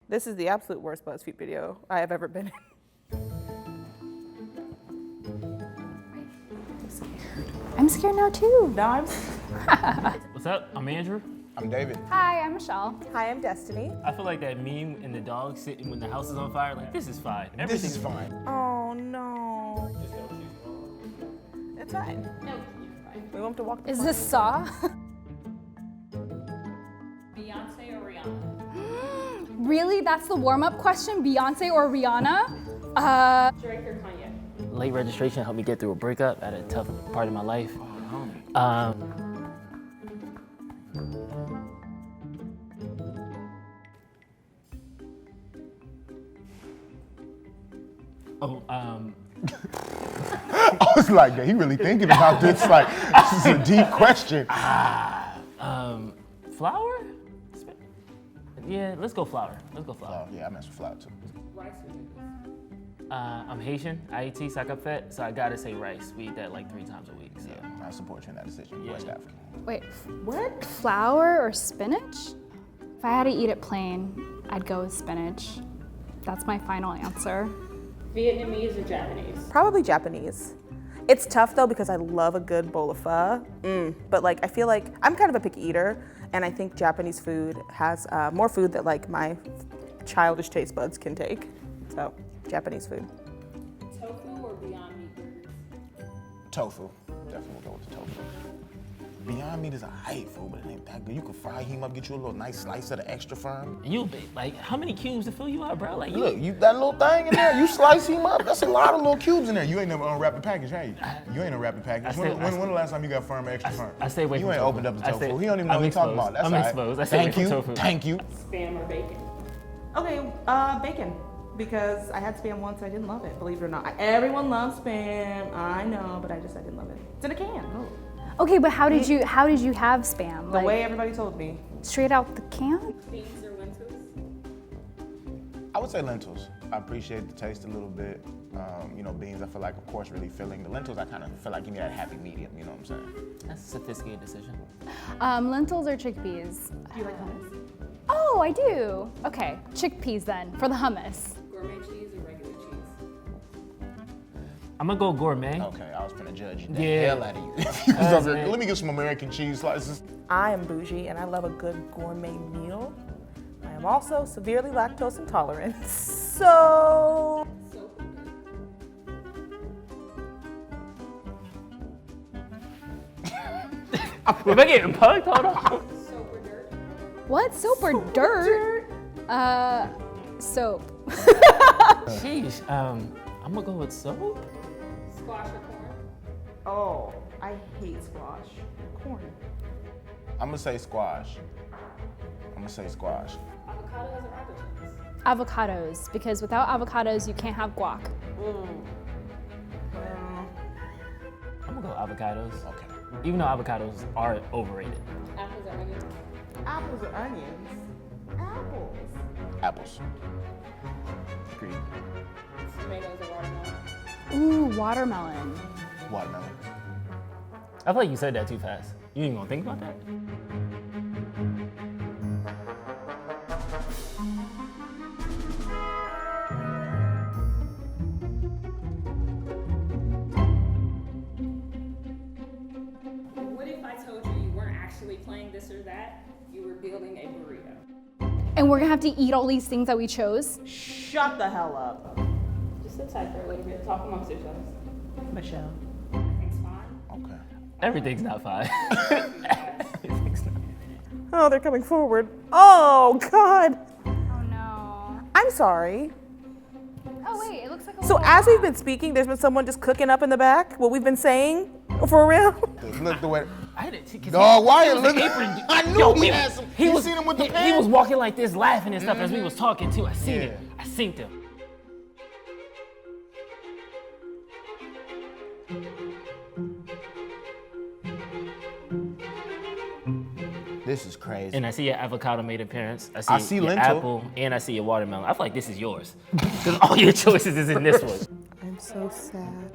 This is the absolute worst BuzzFeed video I have ever been in. I'm scared now too. No, I'm... What's up? I'm Andrew. I'm David. Hi, I'm Michelle. Hi, I'm Destiny. I feel like that meme in the dog sitting when the house is on fire, like, this is fine. This is fine. Oh, no. It's fine. No, you're fine. We want to walk the Is plank. this Saw? Beyonce or Rihanna? Really? That's the warm-up question? Beyonce or Rihanna? Drake or Kanye? Late registration helped me get through a breakup at a tough part of my life. I was like, he really thinking about this. Like, this is a deep question. Flour? Yeah, let's go flour. Let's go flour. Yeah, I mess with flour too. Rice or noodles? I'm Haitian, I eat sakapet, so I gotta say rice. We eat that like 3 times a week. So. Yeah, I support you in that decision. Yeah. West African. Wait, What? flour or spinach? If I had to eat it plain, I'd go with spinach. That's my final answer. Vietnamese or Japanese? Probably Japanese. It's tough though because I love a good bowl of pho, but like I feel like I'm kind of a picky eater, and I think Japanese food has more food that like my childish taste buds can take. So Japanese food. Tofu or Beyond Meat burgers? Tofu. Definitely go with the tofu. Beyond Meat is a hype food, but it ain't that good. You can fry him up, get you a little nice slice of the extra firm. And you, like, how many cubes to fill you up, bro? Like, Look, you that little thing in there, you slice him up. That's a lot of little cubes in there. You ain't never unwrapped the package, have you? You ain't unwrapped the package. When the last time you got firm extra firm? I stay away you from ain't tofu. opened up the I tofu. stay- He don't even know I'm what he's talking exposed. about. That's I'm all right. exposed. I stay away from tofu. Thank you. Spam or bacon? Okay, bacon. Because I had Spam once, I didn't love it, believe it or not. Everyone loves Spam, I know, but I didn't love it. It's in a can. Oh. Okay, but how did you have Spam? The way everybody told me. Straight out the can? Beans or lentils? I would say lentils. I appreciate the taste a little bit. Beans I feel like, of course, really filling. The lentils I kind of feel like give me that happy medium, you know what I'm saying? That's a sophisticated decision. Lentils or chickpeas? Do you like hummus? Oh, I do. Okay, chickpeas then, for the hummus. Gourmet cheese or regular cheese? I'm gonna go gourmet. Okay, I was gonna judge the Yeah. hell out of you. You was over there, let me get some American cheese slices. I am bougie and I love a good gourmet meal. I am also severely lactose intolerant, so... Soap or dirt? Am I getting punked? Hold on. Soap or dirt? What? Soap or dirt? Soap. Sheesh. I'm gonna go with soap. Squash or corn? Oh, I hate squash. Corn. I'm gonna say squash. Avocados or aubergines? Avocados, because without avocados, you can't have guac. I'm gonna go avocados. Okay. Even though avocados are overrated. Apples or onions? Apples or onions? Apples. Apples. Agreed. Tomatoes or watermelon? Ooh, watermelon. Watermelon. I feel like you said that too fast. You ain't gonna think about that? What if I told you you weren't actually playing this or that? You were building a burrito. And we're gonna have to eat all these things that we chose? Shut the hell up. Just sit tight for a little bit. Talk amongst yourselves. Michelle. Everything's fine. Okay. Everything's not fine. Everything's not. Oh, they're coming forward. Oh, God. Oh no. I'm sorry. Oh wait, it looks like a So little as we've rock. been speaking, there's been someone just cooking up in the back? What we've been saying? For real? Look the way. I had to. Dog, why you was looking? an apron. I knew Yo, he we- had some. He You was, seen him with the he pan? was walking like this, laughing and stuff as we was talking too. I seen Yeah. it. I synced him. This is crazy. And I see your avocado made appearance. I see see your lentil. apple, and I see your watermelon. I feel like this is yours. Because all your choices is in this one. I'm so sad.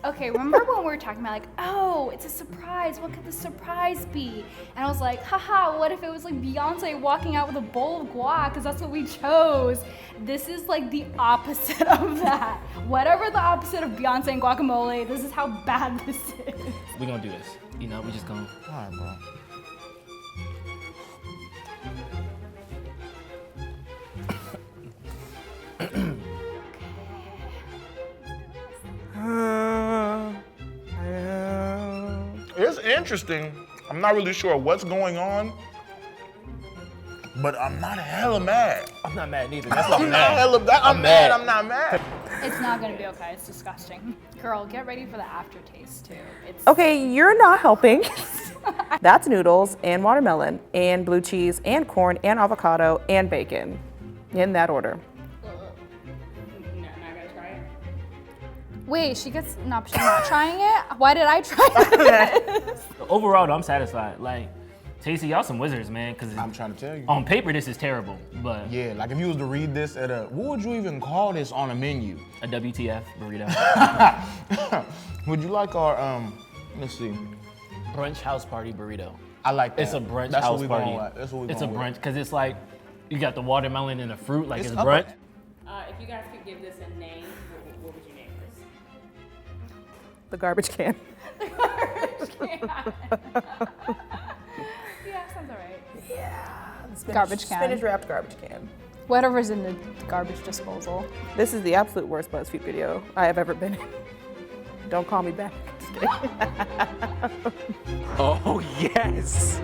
Okay, remember when we were talking about like, oh, it's a surprise. What could the surprise be? And I was like, haha, what if it was like Beyonce walking out with a bowl of guac? Because that's what we chose. This is like the opposite of that. Whatever the opposite of Beyonce and guacamole, this is how bad this is. We're gonna do this. You know, we just gonna. All right, bro. It's interesting. I'm not really sure what's going on, but I'm not hella mad. I'm not mad neither. That's what I'm I'm not mad. hella mad. I'm mad. mad. I'm not mad. It's not gonna be okay. It's disgusting. Girl, get ready for the aftertaste too. It's Okay, you're not helping. That's noodles and watermelon and blue cheese and corn and avocado and bacon. In that order. Not gonna try it. Wait, she gets an option of not trying it? Why did I try this? Overall, though, I'm satisfied. Like, Tasty, y'all some wizards, man. Because I'm trying to tell you. on paper, this is terrible, but Yeah, like if you was to read this at a, what would you even call this on a menu? a WTF burrito. Would you like our, let's see. Brunch house party burrito. I like that. It's a brunch That's house what we party. Going with. That's what we It's a going with. brunch because it's like you got the watermelon and the fruit, like it's It's up brunch. If you guys could give this a name, what would you name this? The garbage can. Yeah, sounds alright. Spinach Garbage can. wrapped garbage can. Whatever's in the garbage disposal. This is the absolute worst BuzzFeed video I have ever been in. Don't call me back. Just kidding. Oh, yes.